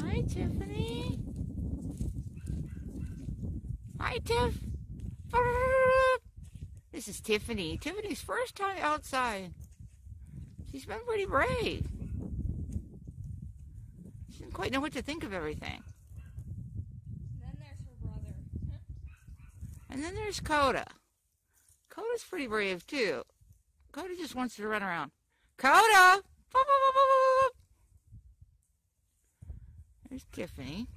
Hi, Tiffany. Hi, Tiff. This is Tiffany. Tiffany's first time outside. She's been pretty brave. She didn't quite know what to think of everything. And then there's her brother. And then there's Coda. Coda's pretty brave, too. Coda just wants to run around. Coda! There's Tiffany.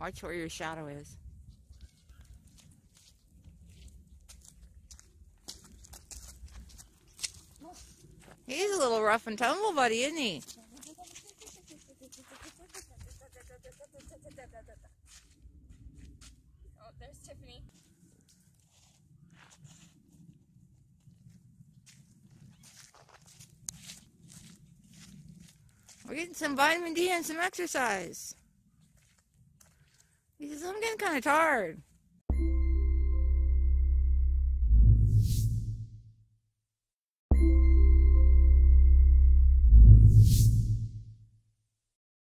Watch where your shadow is. He's a little rough and tumble, buddy, isn't he? Oh, there's Tiffany. We're getting some vitamin D and some exercise. He says, I'm getting kind of tired.